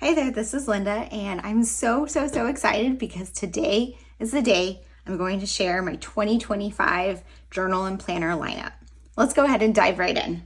Hey there, this is Linda, and I'm so excited because today is the day I'm going to share my 2025 journal and planner lineup. Let's go ahead and dive right in.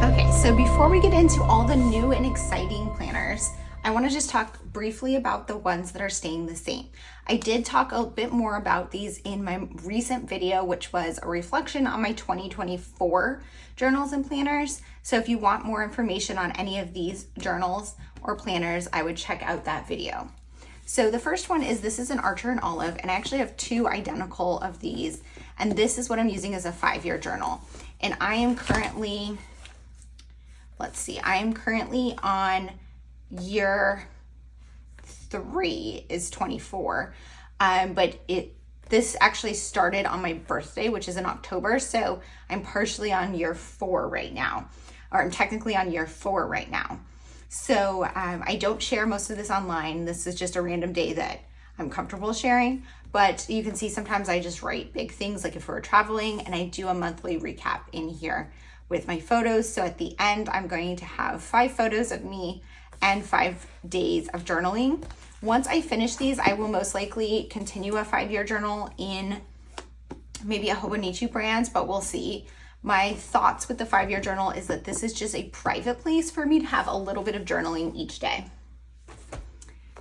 Okay, so before we get into all the new and exciting planners, I want to just talk briefly about the ones that are staying the same. I did talk a bit more about these in my recent video, which was a reflection on my 2024 journals and planners. So if you want more information on any of these journals or planners, I would check out that video. So the first one is, this is an Archer and Olive, and I actually have two identical of these. And this is what I'm using as a 5-year journal. And I am currently, on year 3 is 24, but this actually started on my birthday, which is in October, so I'm partially on year 4 right now, or I'm technically on year 4 right now. So I don't share most of this online. This is just a random day that I'm comfortable sharing, but you can see sometimes I just write big things, like if we're traveling, and I do a monthly recap in here with my photos. So at the end, I'm going to have 5 photos of me and 5 days of journaling. Once I finish these, I will most likely continue a 5-year journal in maybe a Hobonichi brand, but we'll see. My thoughts with the 5-year journal is that this is just a private place for me to have a little bit of journaling each day.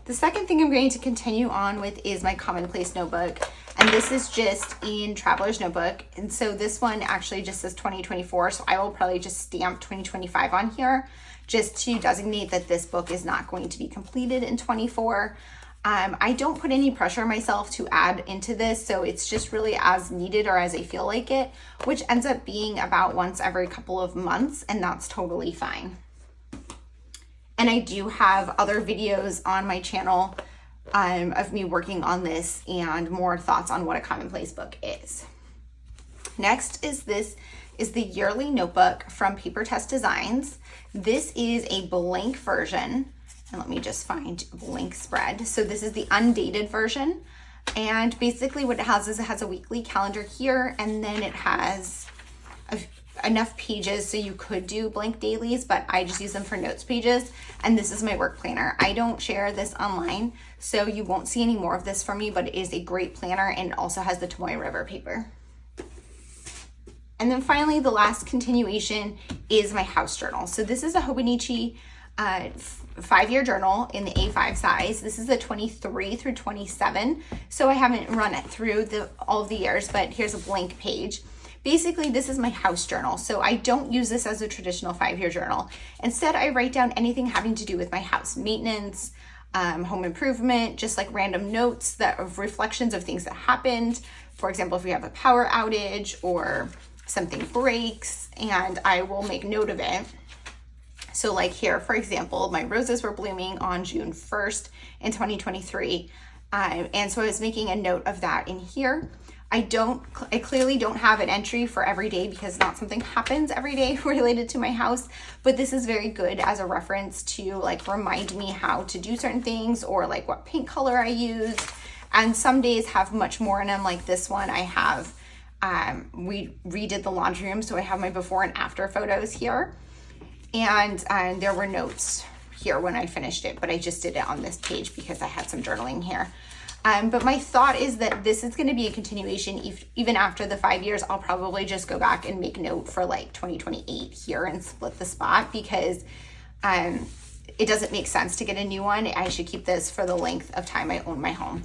The second thing I'm going to continue on with is my Commonplace notebook. And this is just in Traveler's Notebook. And so this one actually just says 2024. So I will probably just stamp 2025 on here just to designate that this book is not going to be completed in 24. I don't put any pressure on myself to add into this. So it's just really as needed or as I feel like it, which ends up being about once every couple of months. And that's totally fine. And I do have other videos on my channel of me working on this and more thoughts on what a Commonplace book is. Next is the yearly notebook from Papertess Designs. This is a blank version, and let me just find a blank spread. So this is the undated version, and basically what it has is it has a weekly calendar here, and then it has enough pages so you could do blank dailies, but I just use them for notes pages. And this is my work planner. I don't share this online, so you won't see any more of this from me, but it is a great planner, and it also has the Tomoe River paper. And then finally, the last continuation is my house journal. So this is a Hobonichi 5-year journal in the A5 size. This is the 23 through 27. So I haven't run it through all of the years, but here's a blank page. Basically, this is my house journal. So I don't use this as a traditional 5-year journal. Instead, I write down anything having to do with my house, maintenance, home improvement, just like random notes of reflections of things that happened. For example, if we have a power outage or something breaks, and I will make note of it. So like here, for example, my roses were blooming on June 1st in 2023. And so I was making a note of that in here. I clearly don't have an entry for every day because not something happens every day related to my house, but this is very good as a reference to like remind me how to do certain things or like what paint color I use. And some days have much more in them, like this one I have, we redid the laundry room, so I have my before and after photos here. And there were notes here when I finished it, but I just did it on this page because I had some journaling here. But my thought is that this is going to be a continuation. Even after the 5 years, I'll probably just go back and make note for like 2028 here and split the spot because it doesn't make sense to get a new one. I should keep this for the length of time I own my home.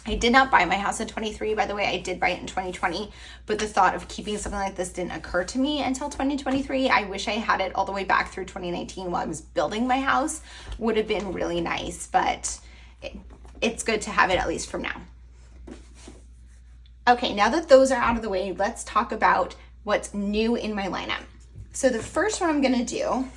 I did not buy my house in 23, by the way. I did buy it in 2020, but the thought of keeping something like this didn't occur to me until 2023. I wish I had it all the way back through 2019 while I was building my house. Would have been really nice, but it's good to have it at least from now. Okay, now that those are out of the way, let's talk about what's new in my lineup. So the first one I'm gonna do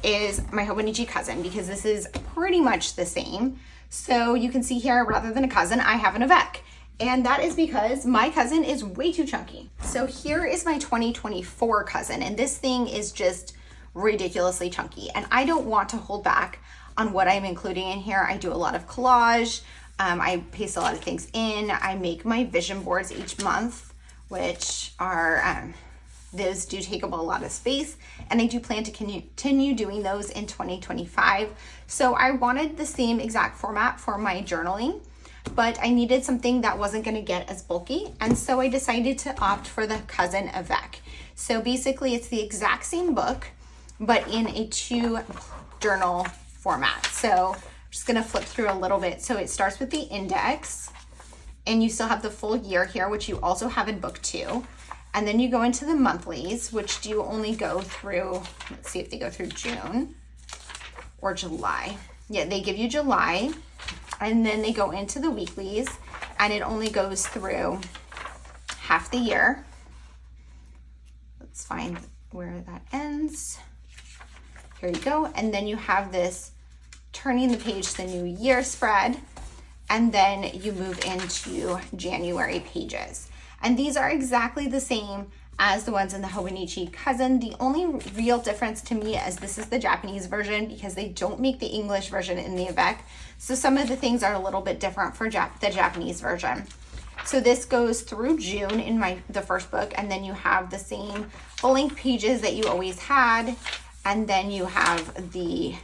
is my Hobonichi cousin, because this is pretty much the same. So you can see here, rather than a cousin, I have an Avec. And that is because my cousin is way too chunky. So here is my 2024 cousin, and this thing is just ridiculously chunky. And I don't want to hold back on what I'm including in here. I do a lot of collage. I paste a lot of things in. I make my vision boards each month, which are, those do take up a lot of space, and I do plan to continue doing those in 2025. So I wanted the same exact format for my journaling, but I needed something that wasn't going to get as bulky, and so I decided to opt for the Cousin Avec. So basically it's the exact same book, but in a 2 journal format. So I'm just going to flip through a little bit. So it starts with the index, and you still have the full year here, which you also have in book 2. And then you go into the monthlies, which do only go through, let's see if they go through June or July. Yeah, they give you July, and then they go into the weeklies, and it only goes through half the year. Let's find where that ends. Here you go. And then you have this turning the page to the new year spread, and then you move into January pages. And these are exactly the same as the ones in the Hobonichi Cousin. The only real difference to me is this is the Japanese version, because they don't make the English version in the Avec. So some of the things are a little bit different for the Japanese version. So this goes through June in the first book, and then you have the same full-length pages that you always had, and then you have the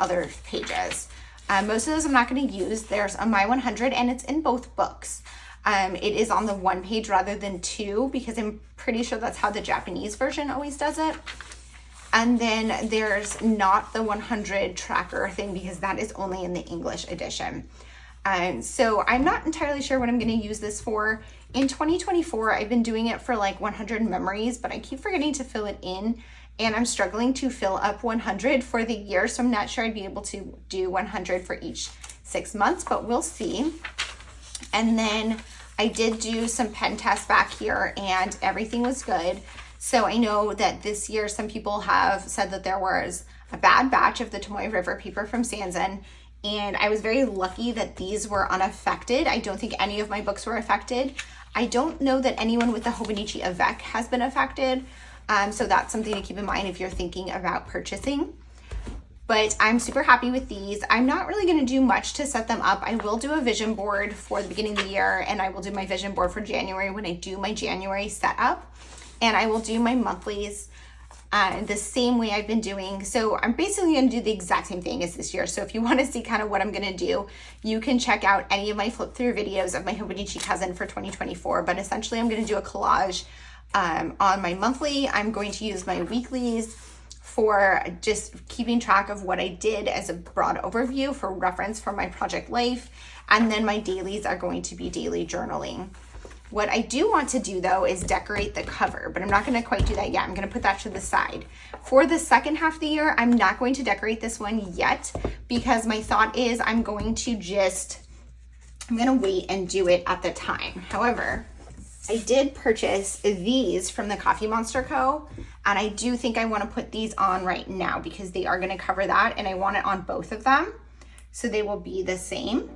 other pages. Most of those I'm not going to use. There's a My 100, and it's in both books. It is on the 1 page rather than 2, because I'm pretty sure that's how the Japanese version always does it. And then there's not the 100 tracker thing, because that is only in the English edition. So I'm not entirely sure what I'm going to use this for. In 2024, I've been doing it for 100 memories, but I keep forgetting to fill it in, and I'm struggling to fill up 100 for the year, so I'm not sure I'd be able to do 100 for each 6 months, but we'll see. And then I did do some pen tests back here, and everything was good. So I know that this year some people have said that there was a bad batch of the Tomoe River paper from Sanzen, and I was very lucky that these were unaffected. I don't think any of my books were affected. I don't know that anyone with the Hobonichi Avec has been affected, so that's something to keep in mind if you're thinking about purchasing. But I'm super happy with these. I'm not really going to do much to set them up. I will do a vision board for the beginning of the year, and I will do my vision board for January when I do my January setup, and I will do my monthlies the same way I've been doing. So I'm basically going to do the exact same thing as this year. So if you want to see kind of what I'm going to do, you can check out any of my flip through videos of my Hobonichi Cousin for 2024. But essentially I'm going to do a collage on my monthly. I'm going to use my weeklies for just keeping track of what I did as a broad overview for reference for my project life. And then my dailies are going to be daily journaling. What I do want to do though is decorate the cover, but I'm not going to quite do that yet. I'm going to put that to the side. For the second half of the year, I'm not going to decorate this one yet, because my thought is I'm going to wait and do it at the time. However, I did purchase these from the Coffee Monster Co. And I do think I want to put these on right now, because they are going to cover that, and I want it on both of them. So they will be the same.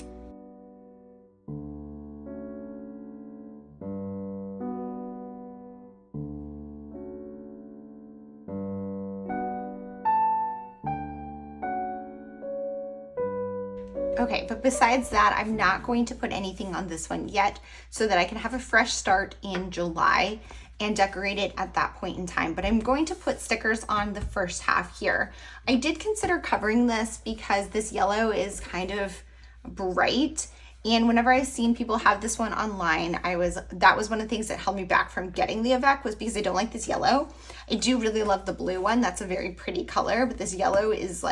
Okay, but besides that, I'm not going to put anything on this one yet, so that I can have a fresh start in July and decorate it at that point in time. But I'm going to put stickers on the first half here. I did consider covering this because this yellow is kind of bright, and whenever I've seen people have this one online, that was one of the things that held me back from getting the Avec, was because I don't like this yellow. I do really love the blue one. That's a very pretty color, but this yellow is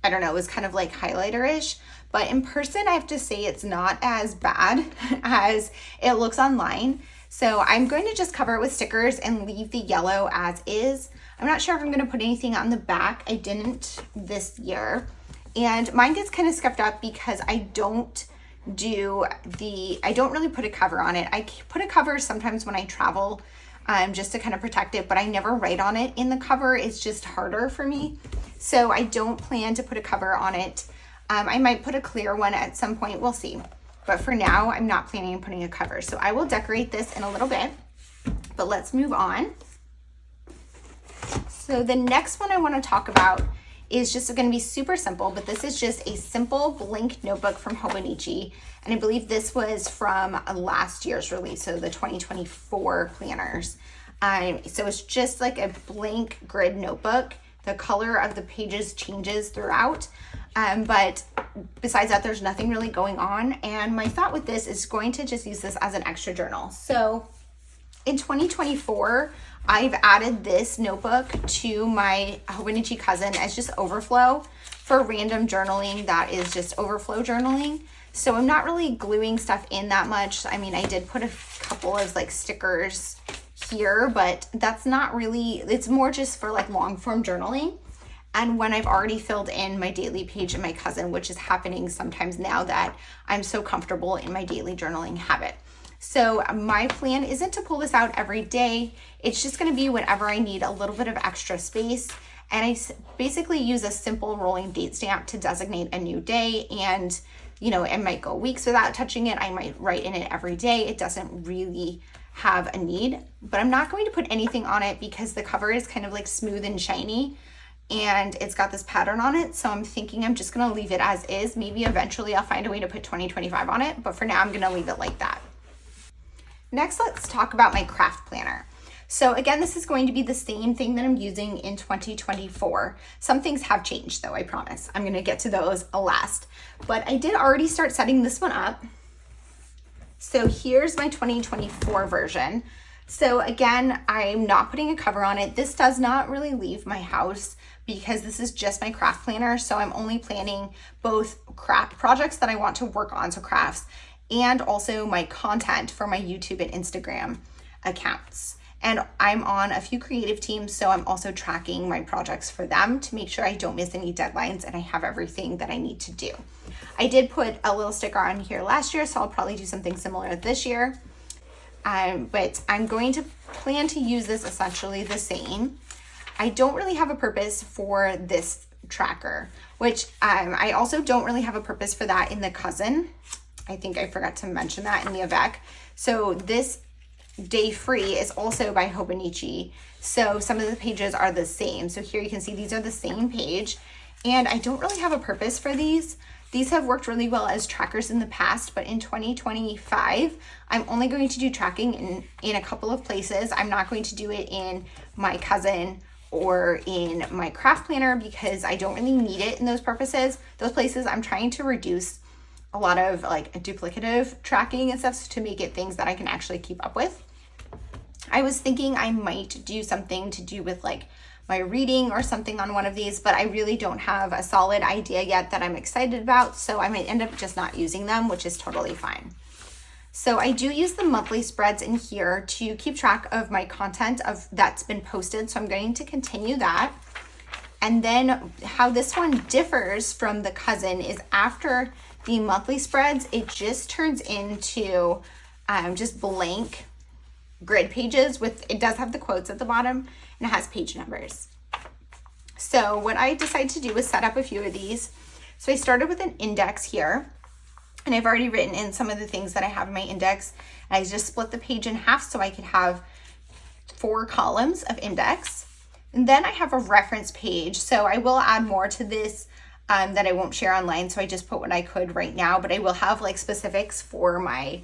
I don't know, it was kind of highlighter-ish, but in person, I have to say it's not as bad as it looks online. So I'm going to just cover it with stickers and leave the yellow as is. I'm not sure if I'm going to put anything on the back. I didn't this year. And mine gets kind of scuffed up because I don't really put a cover on it. I put a cover sometimes when I travel, just to kind of protect it, but I never write on it in the cover. It's just harder for me. So I don't plan to put a cover on it. I might put a clear one at some point, we'll see. But for now, I'm not planning on putting a cover. So I will decorate this in a little bit, but let's move on. So the next one I want to talk about is just going to be super simple, but this is just a simple blank notebook from Hobonichi. And I believe this was from last year's release, so the 2024 planners. So it's just like a blank grid notebook. The color of the pages changes throughout, but besides that, there's nothing really going on. And my thought with this is going to just use this as an extra journal. So in 2024, I've added this notebook to my Hobonichi cousin as just overflow for random journaling that is just overflow journaling. So I'm not really gluing stuff in that much. I mean, I did put a couple of like stickers here, but that's not really, it's more just for like long form journaling. And when I've already filled in my daily page in my cousin, which is happening sometimes now that I'm so comfortable in my daily journaling habit. So my plan isn't to pull this out every day. It's just going to be whenever I need a little bit of extra space. And I basically use a simple rolling date stamp to designate a new day. And, you know, it might go weeks without touching it. I might write in it every day. It doesn't really have a need, but I'm not going to put anything on it because the cover is kind of like smooth and shiny and it's got this pattern on it. So I'm thinking I'm just going to leave it as is. Maybe eventually I'll find a way to put 2025 on it, but for now I'm going to leave it like that. Next, let's talk about my craft planner. So again, this is going to be the same thing that I'm using in 2024. Some things have changed though, I promise. I'm going to get to those last, but I did already start setting this one up. So here's my 2024 version. So again, I'm not putting a cover on it. This does not really leave my house because this is just my craft planner. So I'm only planning both craft projects that I want to work on, so crafts, and also my content for my YouTube and Instagram accounts. And I'm on a few creative teams, so I'm also tracking my projects for them to make sure I don't miss any deadlines and I have everything that I need to do. I did put a little sticker on here last year, so I'll probably do something similar this year. But I'm going to plan to use this essentially the same. I don't really have a purpose for this tracker, which I also don't really have a purpose for that in the cousin. I think I forgot to mention that in the Avec. So this Day Free is also by Hobonichi. So some of the pages are the same. So here you can see these are the same page. And I don't really have a purpose for these. These have worked really well as trackers in the past, but in 2025, I'm only going to do tracking in a couple of places. I'm not going to do it in my cousin or in my craft planner because I don't really need it in those purposes. Those places I'm trying to reduce a lot of like duplicative tracking and stuff to make it things that I can actually keep up with. I was thinking I might do something to do with like my reading or something on one of these, but I really don't have a solid idea yet that I'm excited about, so I might end up just not using them, which is totally fine. So I do use the monthly spreads in here to keep track of my content that's been posted, so I'm going to continue that. And then how this one differs from the cousin is after the monthly spreads, it just turns into just blank grid pages with, it does have the quotes at the bottom and it has page numbers. So what I decided to do was set up a few of these. So I started with an index here and I've already written in some of the things that I have in my index. I just split the page in half so I could have 4 columns of index. And then I have a reference page. So I will add more to this that I won't share online. So I just put what I could right now, but I will have like specifics for my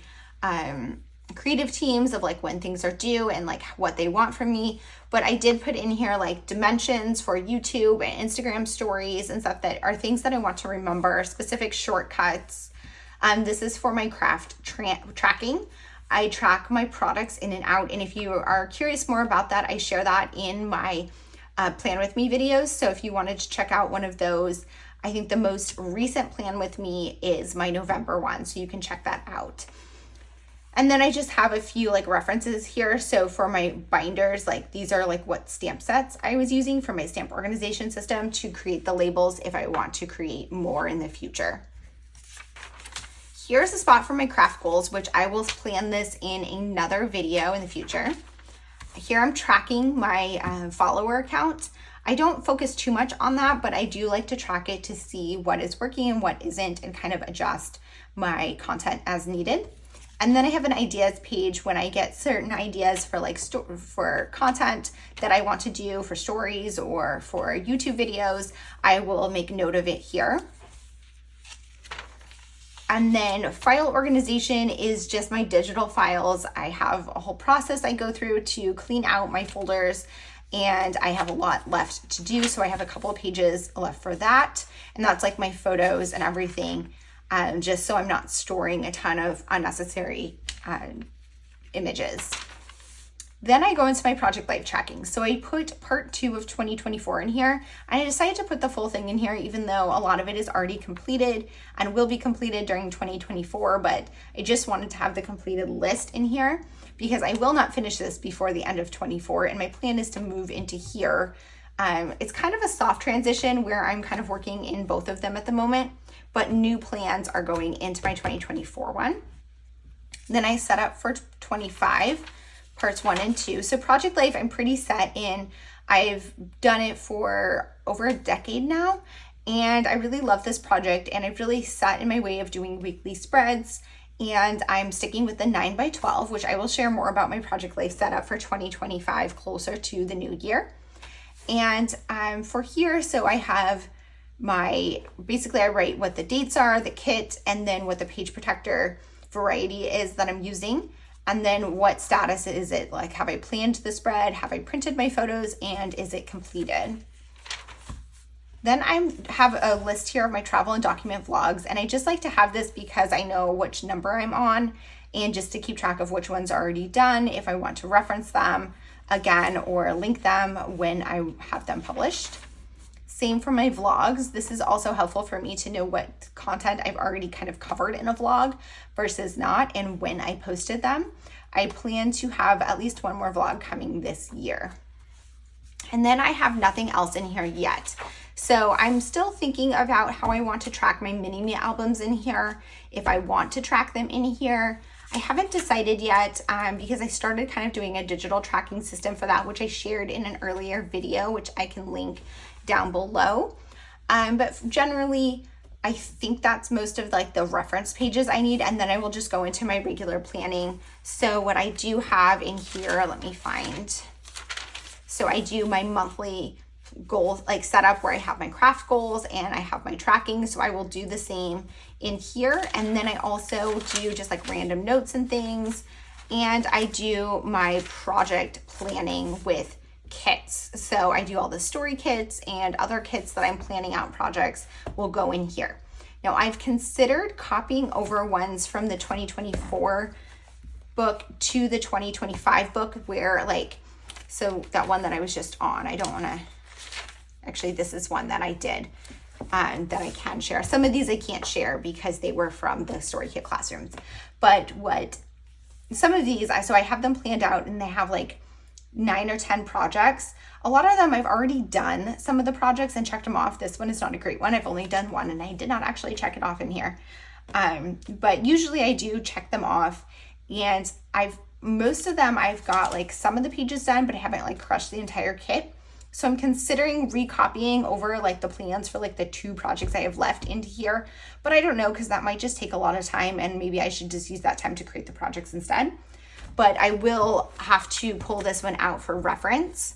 creative teams of like when things are due and like what they want from me. But I did put in here like dimensions for YouTube and Instagram stories and stuff that are things that I want to remember, specific shortcuts. This is for my craft tracking. I track my products in and out. And if you are curious more about that, I share that in my Plan With Me videos. So if you wanted to check out one of those, I think the most recent Plan With Me is my November one. So you can check that out. And then I just have a few like references here. So for my binders, like these are like what stamp sets I was using for my stamp organization system to create the labels if I want to create more in the future. Here's a spot for my craft goals, which I will plan this in another video in the future. Here I'm tracking my follower count. I don't focus too much on that, but I do like to track it to see what is working and what isn't and kind of adjust my content as needed. And then I have an ideas page when I get certain ideas for like for content that I want to do for stories or for YouTube videos. I will make note of it here. And then file organization is just my digital files. I have a whole process I go through to clean out my folders, and I have a lot left to do. So I have a couple of pages left for that. And that's like my photos and everything, just so I'm not storing a ton of unnecessary images. Then I go into my project life tracking. So I put part 2 of 2024 in here. I decided to put the full thing in here, even though a lot of it is already completed and will be completed during 2024, but I just wanted to have the completed list in here because I will not finish this before the end of 24, and my plan is to move into here. It's kind of a soft transition where I'm kind of working in both of them at the moment, but new plans are going into my 2024 one. Then I set up for 25. Parts 1 and 2. So project life, I'm pretty set in. I've done it for over a decade now, and I really love this project, and I've really set in my way of doing weekly spreads, and I'm sticking with the 9x12, which I will share more about my project life setup for 2025 closer to the new year. And for here, so I have basically I write what the dates are, the kit, and then what the page protector variety is that I'm using. And then what status is it? Like, have I planned the spread? Have I printed my photos? And is it completed? Then I have a list here of my travel and document vlogs. And I just like to have this because I know which number I'm on, and just to keep track of which ones are already done, if I want to reference them again or link them when I have them published. Same for my vlogs. This is also helpful for me to know what content I've already kind of covered in a vlog versus not, and when I posted them. I plan to have at least one more vlog coming this year. And then I have nothing else in here yet. So I'm still thinking about how I want to track my mini-me albums in here, if I want to track them in here. I haven't decided yet because I started kind of doing a digital tracking system for that, which I shared in an earlier video, which I can link down below. But generally, I think that's most of like the reference pages I need, and then I will just go into my regular planning. So what I do have in here, let me find. So I do my monthly goals like setup where I have my craft goals and I have my tracking. So I will do the same in here. And then I also do just like random notes and things. And I do my project planning with kits. So I do all the story kits, and other kits that I'm planning out projects will go in here. Now I've considered copying over ones from the 2024 book to the 2025 book where so that one that I was just on, I don't want to, actually this is one that I did that I can share. Some of these I can't share because they were from the story kit classrooms, but some of these, so I have them planned out, and they have like 9 or 10 projects. A lot of them I've already done some of the projects and checked them off. This one is not a great one. I've only done one, and I did not actually check it off in here. But usually I do check them off, and most of them I've got like some of the pages done, but I haven't like crushed the entire kit. So I'm considering recopying over like the plans for like the 2 projects I have left into here, but I don't know, because that might just take a lot of time, and maybe I should just use that time to create the projects instead. But I will have to pull this one out for reference.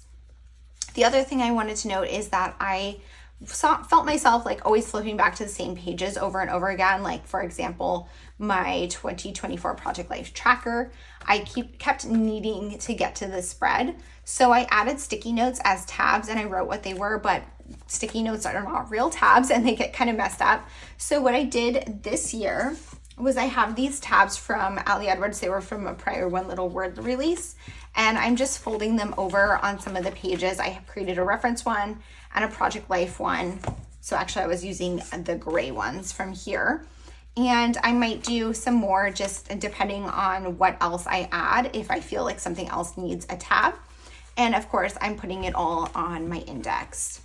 The other thing I wanted to note is that I felt myself like always flipping back to the same pages over and over again. Like for example, my 2024 project life tracker, I kept needing to get to the spread. So I added sticky notes as tabs, and I wrote what they were, but sticky notes are not real tabs and they get kind of messed up. So what I did this year was I have these tabs from Ali Edwards. They were from a prior One Little Word release, and I'm just folding them over on some of the pages. I have created a reference one and a project life one. So actually I was using the gray ones from here, and I might do some more just depending on what else I add, if I feel like something else needs a tab. And of course I'm putting it all on my index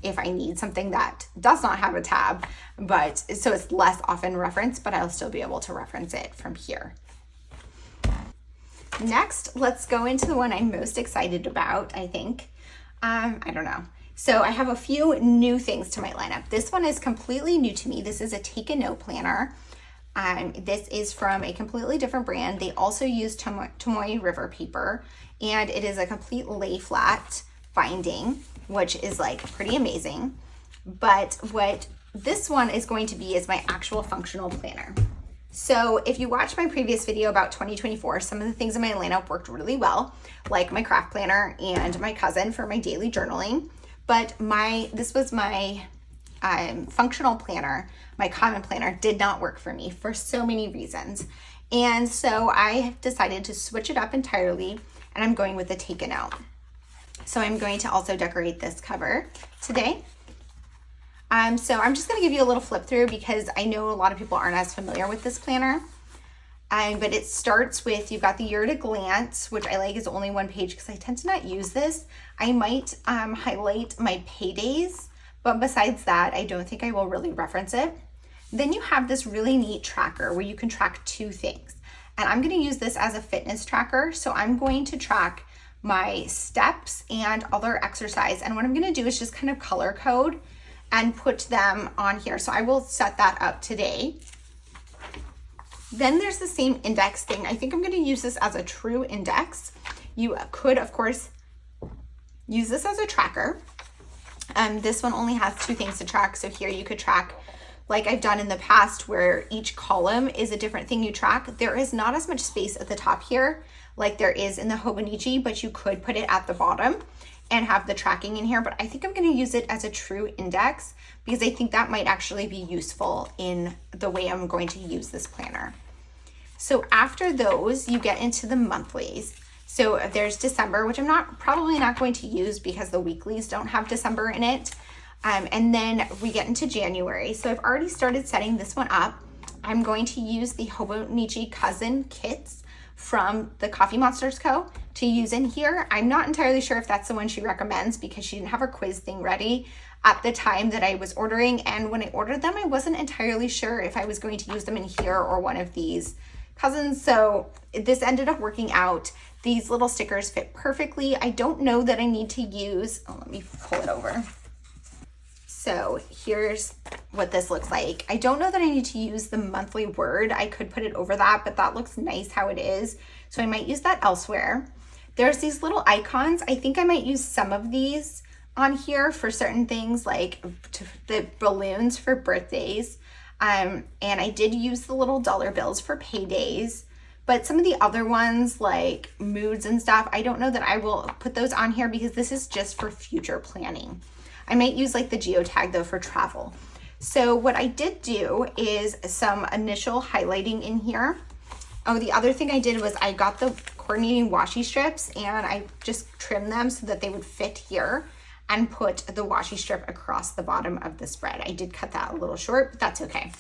if I need something that does not have a tab, but so it's less often referenced, but I'll still be able to reference it from here. Next, let's go into the one I'm most excited about, I think. I don't know. So I have a few new things to my lineup. This one is completely new to me. This is a take a note planner. This is from a completely different brand. They also use Tomoe River paper, and it is a complete lay flat binding, which is like pretty amazing. But what this one is going to be is my actual functional planner. So if you watched my previous video about 2024, some of the things in my lineup worked really well, like my craft planner and my cousin for my daily journaling. But this was my functional planner, my common planner, did not work for me for so many reasons. And so I decided to switch it up entirely, and I'm going with the take a note. So I'm going to also decorate this cover today. So I'm just going to give you a little flip through because I know a lot of people aren't as familiar with this planner. But it starts with, you've got the year at a glance, which I like is only one page because I tend to not use this. I might highlight my paydays, but besides that, I don't think I will really reference it. Then you have this really neat tracker where you can track two things. And I'm going to use this as a fitness tracker. So I'm going to track my steps and other exercise. And what I'm going to do is just kind of color code and put them on here. So I will set that up today. Then there's the same index thing. I think I'm going to use this as a true index. You could, of course, use this as a tracker. This one only has two things to track. So here you could track, like I've done in the past, where each column is a different thing you track. There is not as much space at the top here like there is in the Hobonichi, but you could put it at the bottom and have the tracking in here. But I think I'm going to use it as a true index because I think that might actually be useful in the way I'm going to use this planner. So after those, you get into the monthlies. So there's December, which I'm probably not going to use because the weeklies don't have December in it. And then we get into January. So I've already started setting this one up. I'm going to use the Hobonichi Cousin kits from the Coffee Monsters Co. to use in here. I'm not entirely sure if that's the one she recommends because she didn't have her quiz thing ready at the time that I was ordering. And when I ordered them, I wasn't entirely sure if I was going to use them in here or one of these cousins. So this ended up working out. These little stickers fit perfectly. I don't know that I need to use, let me pull it over. So here's what this looks like. I don't know that I need to use the monthly word. I could put it over that, but that looks nice how it is. So I might use that elsewhere. There's these little icons. I think I might use some of these on here for certain things, like the balloons for birthdays. And I did use the little dollar bills for paydays. But some of the other ones, like moods and stuff, I don't know that I will put those on here because this is just for future planning. I might use like the geotag though for travel. So what I did do is some initial highlighting in here. Oh, the other thing I did was I got the coordinating washi strips and I just trimmed them so that they would fit here and put the washi strip across the bottom of the spread. I did cut that a little short, but that's okay.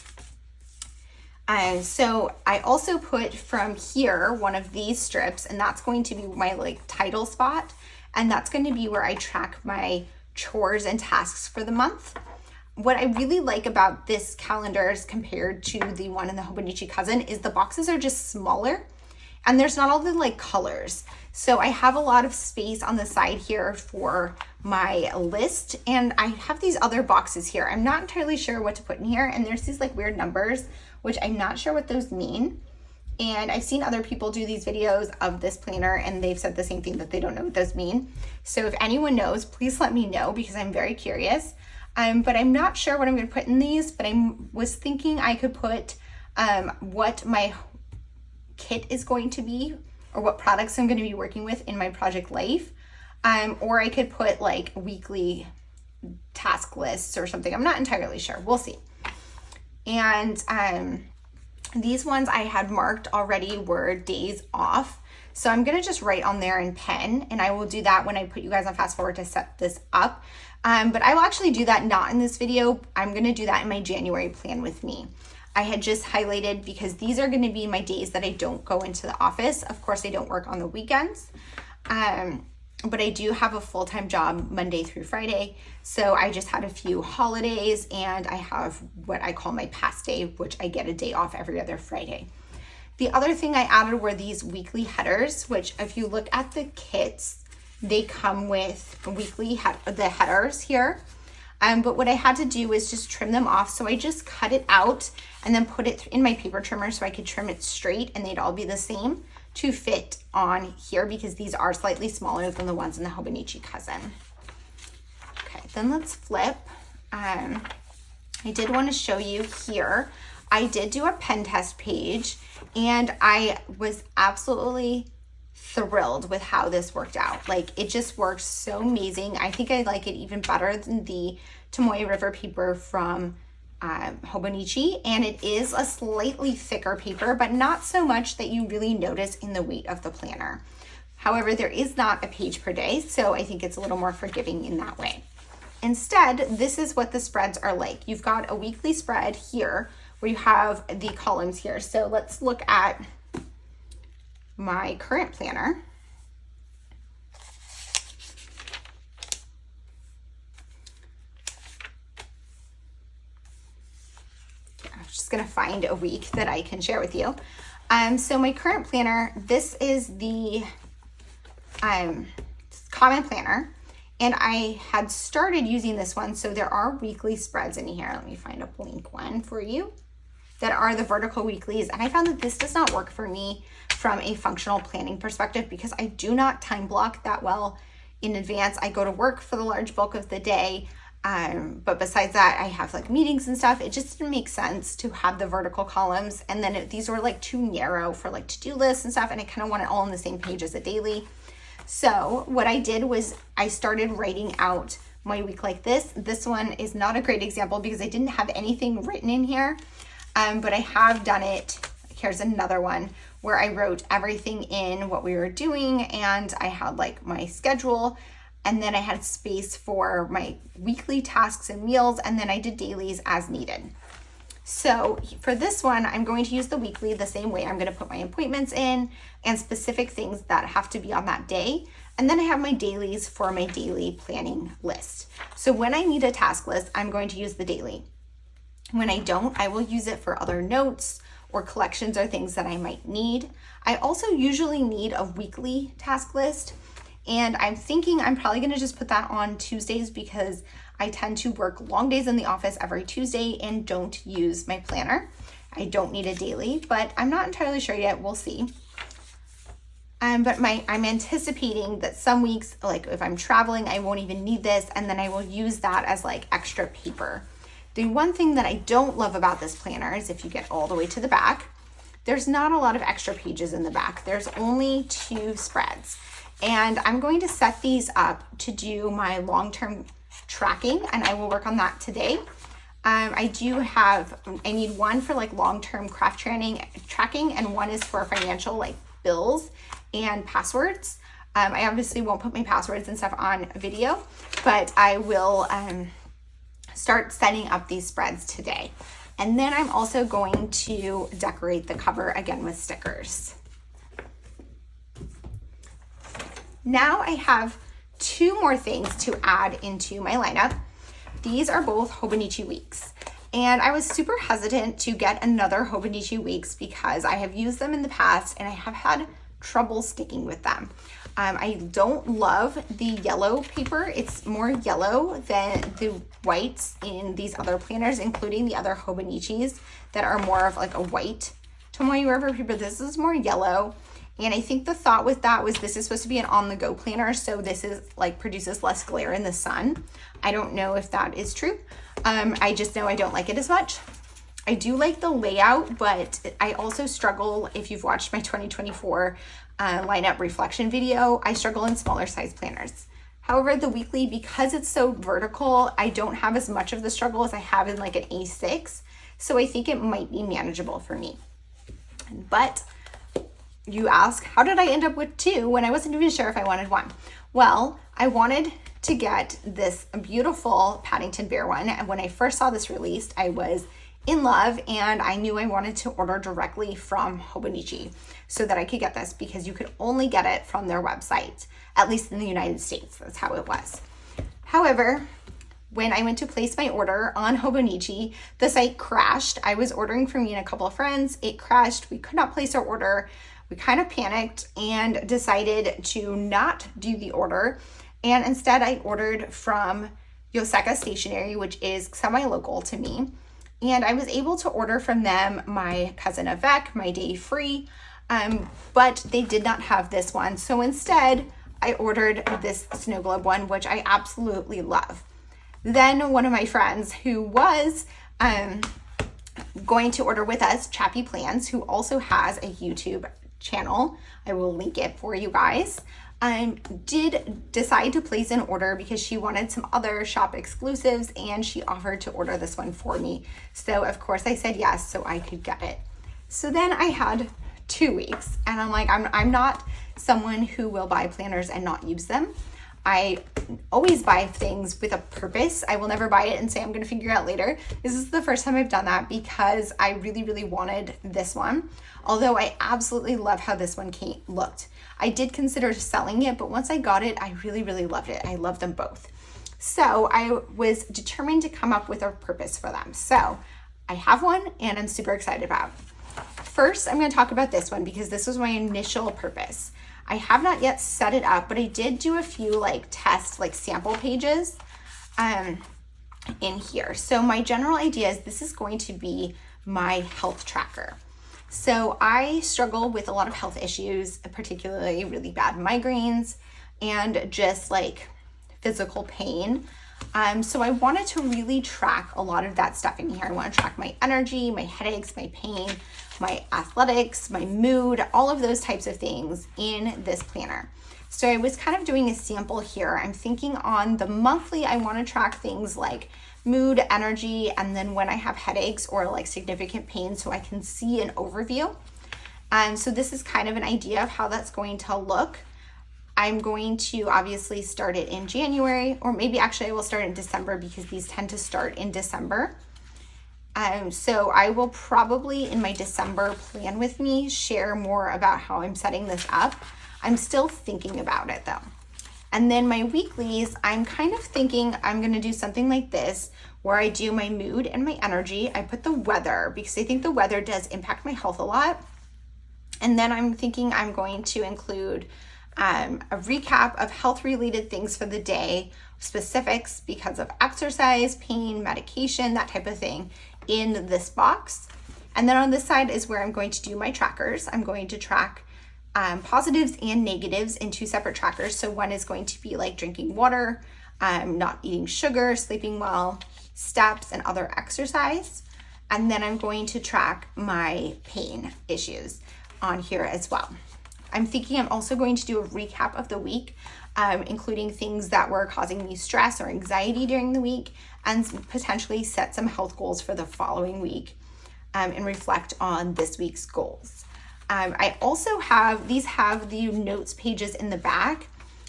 And so I also put from here one of these strips, and that's going to be my like title spot. And that's going to be where I track my chores and tasks for the month. What I really like about this calendar as compared to the one in the Hobonichi Cousin is the boxes are just smaller and there's not all the like colors. So I have a lot of space on the side here for my list, and I have these other boxes here. I'm not entirely sure what to put in here, and there's these like weird numbers, which I'm not sure what those mean. And I've seen other people do these videos of this planner and they've said the same thing, that they don't know what those mean. So if anyone knows, please let me know because I'm very curious. But I'm not sure what I'm going to put in these, but I was thinking I could put what my kit is going to be or what products I'm going to be working with in my project life. Or I could put like weekly task lists or something. I'm not entirely sure. We'll see. And these ones I had marked already were days off. So I'm gonna just write on there in pen, and I will do that when I put you guys on fast forward to set this up. But I will actually do that not in this video. I'm gonna do that in my January plan with me. I had just highlighted because these are gonna be my days that I don't go into the office. Of course, I don't work on the weekends. But I do have a full-time job Monday through Friday. So I just had a few holidays and I have what I call my past day, which I get a day off every other Friday. The other thing I added were these weekly headers, which if you look at the kits, they come with weekly the headers here. But what I had to do was just trim them off. So I just cut it out and then put it in my paper trimmer so I could trim it straight and they'd all be the same to fit on here because these are slightly smaller than the ones in the Hobonichi Cousin. Okay, then let's flip. I did want to show you here. I did do a pen test page and I was absolutely thrilled with how this worked out. Like, it just works so amazing. I think I like it even better than the Tomoe River paper from Hobonichi, and it is a slightly thicker paper, but not so much that you really notice in the weight of the planner. However, there is not a page per day, so I think it's a little more forgiving in that way. Instead, this is what the spreads are like. You've got a weekly spread here where you have the columns here. So let's look at my current planner. I'm just gonna find a week that I can share with you. So my current planner, this is the Common Planner, and I had started using this one, so there are weekly spreads in here. Let me find a blank one for you that are the vertical weeklies, and I found that this does not work for me from a functional planning perspective because I do not time block that well in advance. I go to work for the large bulk of the day, but besides that, I have like meetings and stuff. It just didn't make sense to have the vertical columns, and then these were like too narrow for like to-do lists and stuff, and I kind of want it all on the same page as a daily. So what I did was I started writing out my week like this. This one is not a great example because I didn't have anything written in here, but I have done it. Here's another one where I wrote everything in what we were doing, and I had like my schedule, and then I had space for my weekly tasks and meals, and then I did dailies as needed. So for this one, I'm going to use the weekly the same way. I'm going to put my appointments in and specific things that have to be on that day. And then I have my dailies for my daily planning list. So when I need a task list, I'm going to use the daily. When I don't, I will use it for other notes or collections or things that I might need. I also usually need a weekly task list, and I'm thinking I'm probably gonna just put that on Tuesdays because I tend to work long days in the office every Tuesday and don't use my planner. I don't need a daily, but I'm not entirely sure yet. We'll see. But I'm anticipating that some weeks, like if I'm traveling, I won't even need this, and then I will use that as like extra paper. The one thing that I don't love about this planner is if you get all the way to the back, there's not a lot of extra pages in the back. There's only 2 spreads. And I'm going to set these up to do my long-term tracking, and I will work on that today. I need one for like long-term craft tracking, and one is for financial like bills and passwords. I obviously won't put my passwords and stuff on video, but I will start setting up these spreads today. And then I'm also going to decorate the cover again with stickers. Now I have 2 more things to add into my lineup. These are both Hobonichi Weeks. And I was super hesitant to get another Hobonichi Weeks because I have used them in the past and I have had trouble sticking with them. I don't love the yellow paper. It's more yellow than the whites in these other planners, including the other Hobonichis that are more of like a white Tomoe River paper. This is more yellow. And I think the thought with that was this is supposed to be an on-the-go planner, so this is like produces less glare in the sun. I don't know if that is true. I just know I don't like it as much. I do like the layout, but I also struggle, if you've watched my 2024 lineup reflection video, I struggle in smaller size planners. However, the weekly, because it's so vertical, I don't have as much of the struggle as I have in like an A6. So I think it might be manageable for me. But you ask, how did I end up with 2 when I wasn't even sure if I wanted 1? Well, I wanted to get this beautiful Paddington bear one. And when I first saw this released, I was in love, and I knew I wanted to order directly from Hobonichi so that I could get this because you could only get it from their website, at least in the United States. That's how it was. However, when I went to place my order on Hobonichi, the site crashed. I was ordering for me and a couple of friends. It crashed. We could not place our order. We kind of panicked and decided to not do the order. And instead I ordered from Yoseka Stationery, which is semi-local to me. And I was able to order from them my cousin Avec, my day free, but they did not have this one. So instead, I ordered this Snowglobe one, which I absolutely love. Then one of my friends who was going to order with us, Chappy Plans, who also has a YouTube channel, I will link it for you guys, did decide to place an order because she wanted some other shop exclusives, and she offered to order this one for me. So of course I said yes so I could get it. So then I had 2 weeks, and I'm like, I'm not someone who will buy planners and not use them. I always buy things with a purpose. I will never buy it and say I'm going to figure it out later. This is the first time I've done that because I really, really wanted this one. Although I absolutely love how this one looked. I did consider selling it, but once I got it, I really, really loved it. I love them both. So I was determined to come up with a purpose for them. So I have one and I'm super excited about. First, I'm going to talk about this one because this was my initial purpose. I have not yet set it up, but I did do a few test sample pages in here. So my general idea is this is going to be my health tracker. So I struggle with a lot of health issues, particularly really bad migraines and just physical pain. So I wanted to really track a lot of that stuff in here. I want to track my energy, my headaches, my pain, my athletics, my mood, all of those types of things in this planner. So I was kind of doing a sample here. I'm thinking on the monthly, I want to track things like mood, energy, and then when I have headaches or significant pain so I can see an overview. So this is kind of an idea of how that's going to look. I'm going to obviously start it in January, or maybe actually I will start in December because these tend to start in December. So I will probably in my December plan with me share more about how I'm setting this up. I'm still thinking about it though. And then my weeklies, I'm kind of thinking I'm going to do something like this where I do my mood and my energy. I put the weather because I think the weather does impact my health a lot. And then I'm thinking I'm going to include a recap of health related things for the day, specifics because of exercise, pain, medication, that type of thing in this box. And then on this side is where I'm going to do my trackers. I'm going to track positives and negatives in 2 separate trackers. So one is going to be drinking water, not eating sugar, sleeping well, steps, and other exercise. And then I'm going to track my pain issues on here as well. I'm thinking I'm also going to do a recap of the week, including things that were causing me stress or anxiety during the week, and potentially set some health goals for the following week and reflect on this week's goals. I also have the notes pages in the back.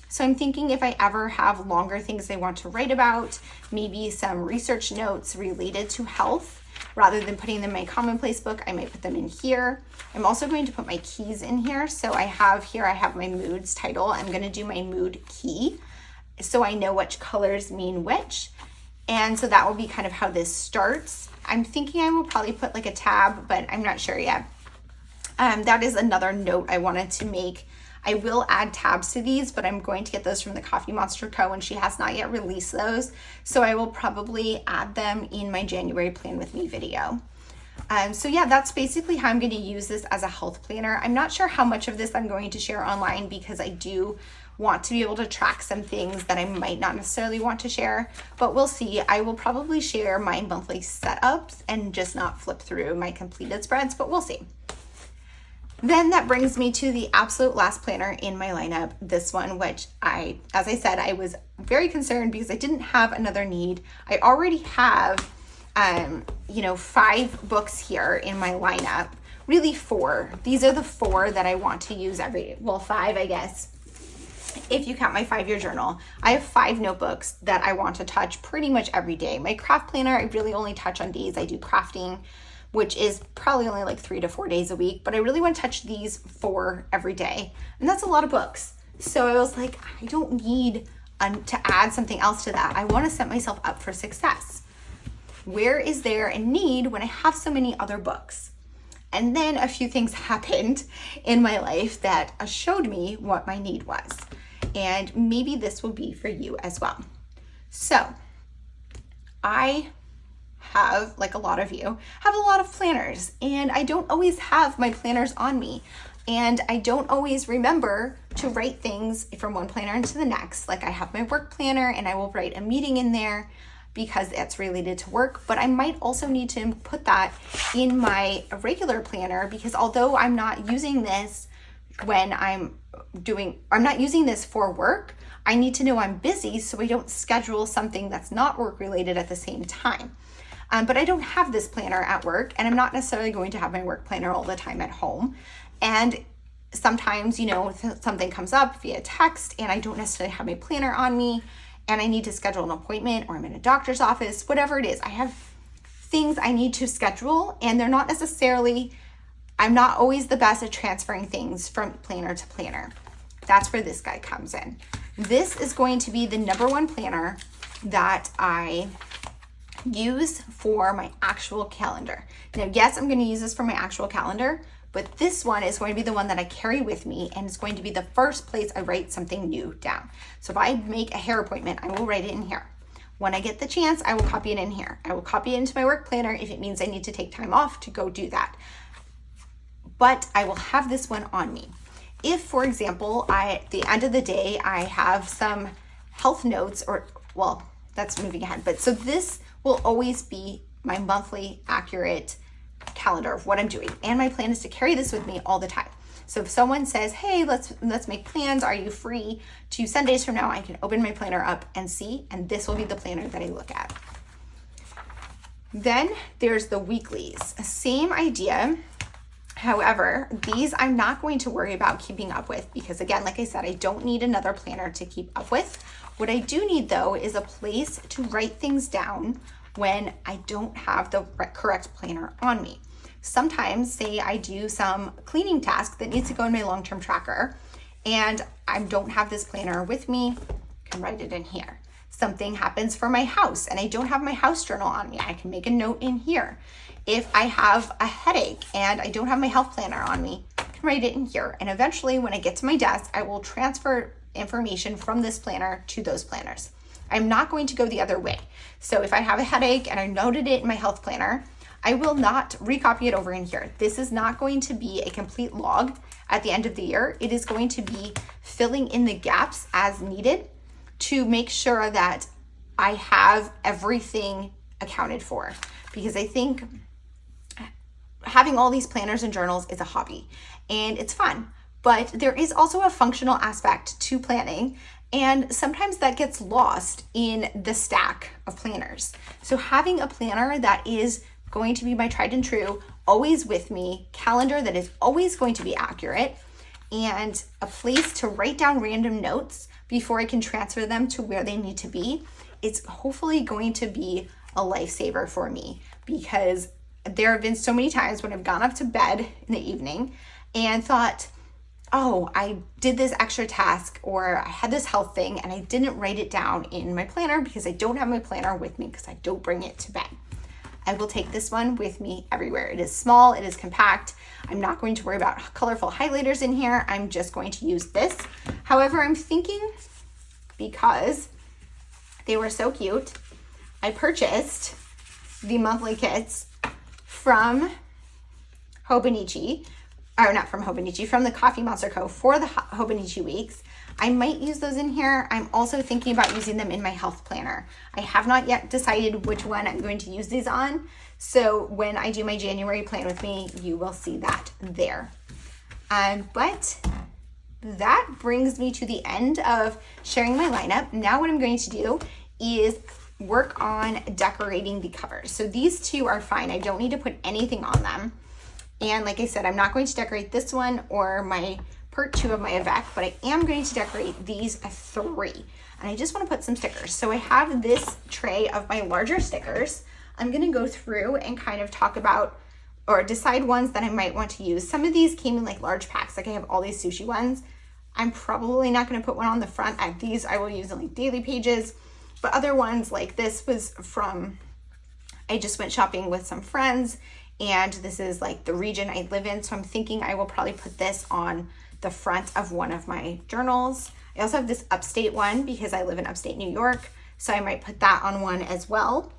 So I'm thinking if I ever have longer things I want to write about, maybe some research notes related to health, rather than putting them in my Commonplace book, I might put them in here. I'm also going to put my keys in here. So I have my moods title. I'm going to do my mood key so I know which colors mean which. And so that will be kind of how this starts. I'm thinking I will probably put a tab, but I'm not sure yet. That is another note I wanted to make. I will add tabs to these, but I'm going to get those from the Coffee Monster Co. and she has not yet released those. So I will probably add them in my January Plan With Me video. So yeah, that's basically how I'm going to use this as a health planner. I'm not sure how much of this I'm going to share online because I do want to be able to track some things that I might not necessarily want to share, but we'll see. I will probably share my monthly setups and just not flip through my completed spreads, but we'll see. Then that brings me to the absolute last planner in my lineup, this one, which as I said, I was very concerned because I didn't have another need. I already have, 5 books here in my lineup, really 4. These are the 4 that I want to use 5, I guess, if you count my 5-year journal. I have 5 notebooks that I want to touch pretty much every day. My craft planner, I really only touch on days I do crafting, which is probably only 3 to 4 days a week, but I really want to touch these 4 every day. And that's a lot of books. So I was like, I don't need to add something else to that. I want to set myself up for success. Where is there a need when I have so many other books? And then a few things happened in my life that showed me what my need was. And maybe this will be for you as well. So I have, like a lot of you, have a lot of planners, and I don't always have my planners on me. And I don't always remember to write things from one planner into the next. Like I have my work planner and I will write a meeting in there because that's related to work, but I might also need to put that in my regular planner, because although I'm not using this when I'm not using this for work, I need to know I'm busy so I don't schedule something that's not work related at the same time. But I don't have this planner at work, and I'm not necessarily going to have my work planner all the time at home. And sometimes, you know, something comes up via text and I don't necessarily have my planner on me and I need to schedule an appointment, or I'm in a doctor's office, whatever it is. I have things I need to schedule, and they're not necessarily, I'm not always the best at transferring things from planner to planner. That's where this guy comes in. This is going to be the number one planner that I use for my actual calendar. Now, yes, I'm going to use this for my actual calendar, but this one is going to be the one that I carry with me, and it's going to be the first place I write something new down. So if I make a hair appointment, I will write it in here. When I get the chance, I will copy it in here. I will copy it into my work planner if it means I need to take time off to go do that. But I will have this one on me. If, for example, at the end of the day, I have some health notes, or, well, that's moving ahead, but so this will always be my monthly accurate calendar of what I'm doing, and my plan is to carry this with me all the time. So if someone says, hey, let's make plans, are you free 2 Sundays from now, I can open my planner up and see, and this will be the planner that I look at. Then there's the weeklies. Same idea. However, these I'm not going to worry about keeping up with, because again, like I said, I don't need another planner to keep up with. What I do need though is a place to write things down when I don't have the correct planner on me. Sometimes, say I do some cleaning task that needs to go in my long-term tracker and I don't have this planner with me, I can write it in here. Something happens for my house and I don't have my house journal on me, I can make a note in here. If I have a headache and I don't have my health planner on me, I can write it in here. And eventually when I get to my desk, I will transfer information from this planner to those planners. I'm not going to go the other way. So if I have a headache and I noted it in my health planner, I will not recopy it over in here. This is not going to be a complete log at the end of the year. It is going to be filling in the gaps as needed to make sure that I have everything accounted for. Because I think having all these planners and journals is a hobby and it's fun, but there is also a functional aspect to planning. And sometimes that gets lost in the stack of planners. So having a planner that is going to be my tried and true, always with me, calendar that is always going to be accurate, and a place to write down random notes before I can transfer them to where they need to be, it's hopefully going to be a lifesaver for me, because there have been so many times when I've gone up to bed in the evening and thought, oh, I did this extra task, or I had this health thing and I didn't write it down in my planner because I don't have my planner with me because I don't bring it to bed. I will take this one with me everywhere. It is small, it is compact. I'm not going to worry about colorful highlighters in here. I'm just going to use this. However, I'm thinking, because they were so cute, I purchased the monthly kits from Hobonichi, or not from Hobonichi, from the Coffee Monster Co. for the Hobonichi Weeks. I might use those in here. I'm also thinking about using them in my health planner. I have not yet decided which one I'm going to use these on. So when I do my January plan with me, you will see that there. But that brings me to the end of sharing my lineup. Now what I'm going to do is work on decorating the covers. So these two are fine. I don't need to put anything on them. And like I said, I'm not going to decorate this one or my part 2 of my Avec, but I am going to decorate these 3. And I just want to put some stickers. So I have this tray of my larger stickers. I'm going to go through and kind of talk about or decide ones that I might want to use. Some of these came in like large packs. Like I have all these sushi ones. I'm probably not going to put one on the front. These I will use in like daily pages. But other ones like this was from, I just went shopping with some friends, and this is like the region I live in. So I'm thinking I will probably put this on the front of one of my journals. I also have this upstate one because I live in upstate New York. So I might put that on one as well.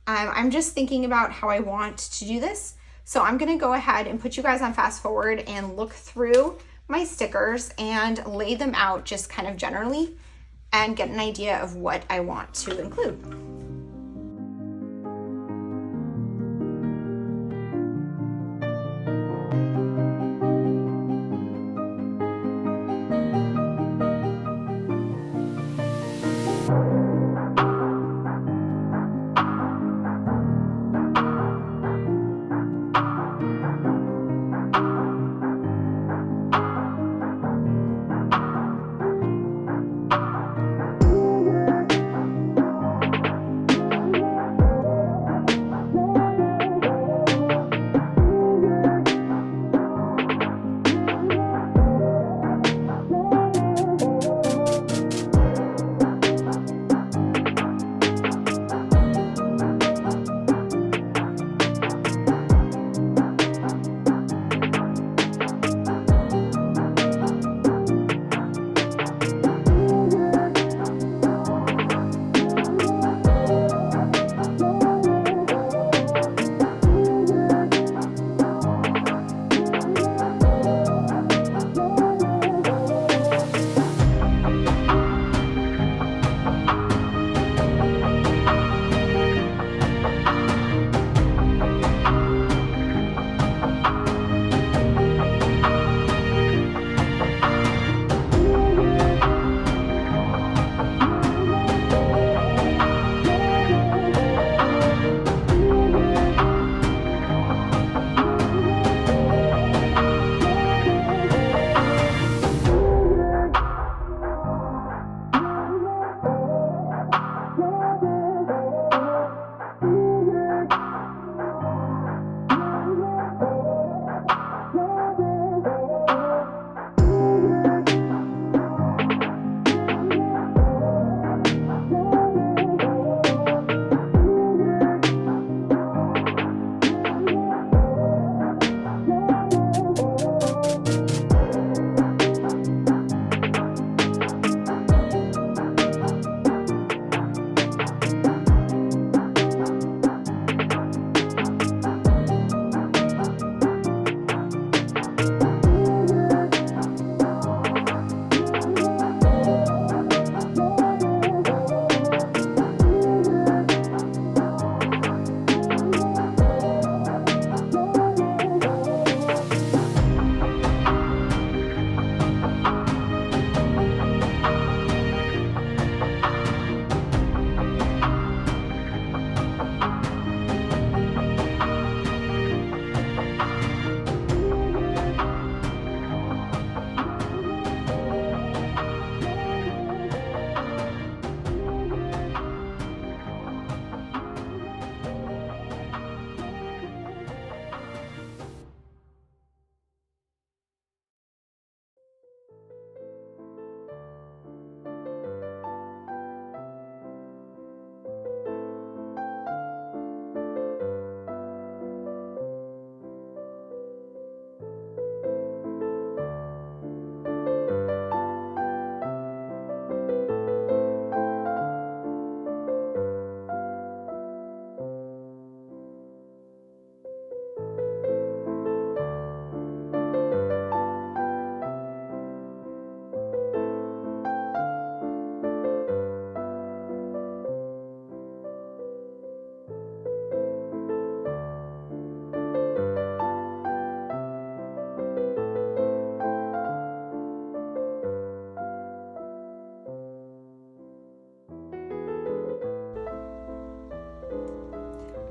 I'm just thinking about how I want to do this. So I'm gonna go ahead and put you guys on fast forward and look through my stickers and lay them out just kind of generally and get an idea of what I want to include.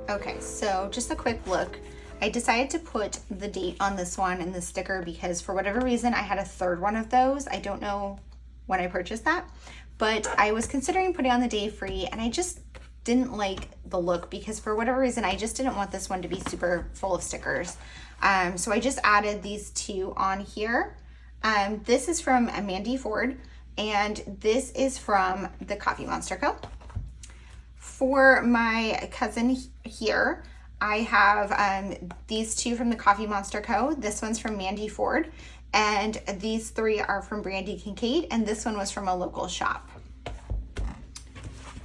Okay, so just a quick look. I decided to put the date on this one and the sticker because for whatever reason I had a third one of those. I don't know when I purchased that, but I was considering putting on the day free and I just didn't like the look because for whatever reason I just didn't want this one to be super full of stickers. So I just added these two on here. This is from Mandy Ford and this is from the Coffee Monster Co. For my cousin here, I have these two from the Coffee Monster Co. This one's from Mandy Ford, and these three are from Brandy Kincaid, and this one was from a local shop.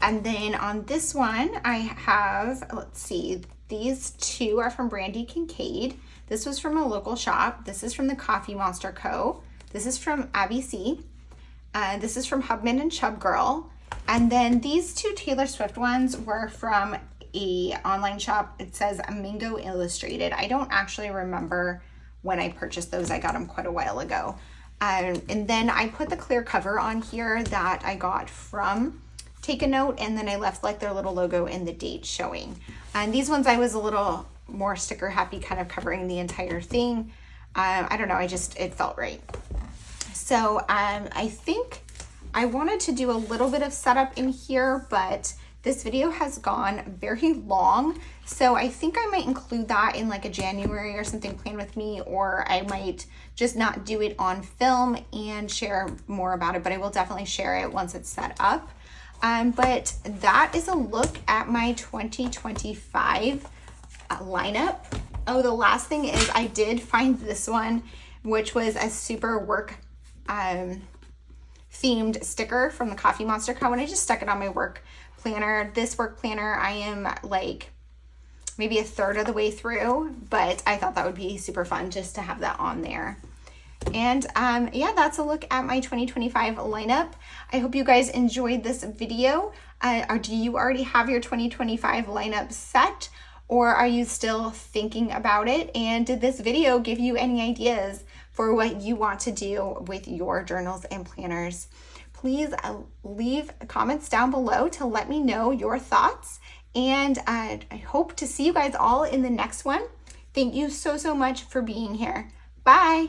And then on this one, I have, let's see, these two are from Brandy Kincaid. This was from a local shop. This is from the Coffee Monster Co. This is from Abby C. This is from Hubman and Chub Girl. And then these two Taylor Swift ones were from a online shop. It says Mingo Illustrated. I don't actually remember when I purchased those. I got them quite a while ago. And then I put the clear cover on here that I got from Take a Note, and then I left like their little logo and the date showing. And these ones I was a little more sticker happy, kind of covering the entire thing. I don't know, it felt right. So I think I wanted to do a little bit of setup in here, but this video has gone very long. So I think I might include that in like a January or something planned with me, or I might just not do it on film and share more about it, but I will definitely share it once it's set up. But that is a look at my 2025 lineup. Oh, the last thing is I did find this one, which was a super work themed sticker from the Coffee Monster Co. And I just stuck it on my work planner. This work planner, I am like maybe a third of the way through, but I thought that would be super fun just to have that on there. And yeah, that's a look at my 2025 lineup. I hope you guys enjoyed this video. Or do you already have your 2025 lineup set, or are you still thinking about it? And did this video give you any ideas for what you want to do with your journals and planners? Please leave comments down below to let me know your thoughts. And I hope to see you guys all in the next one. Thank you so much for being here. Bye.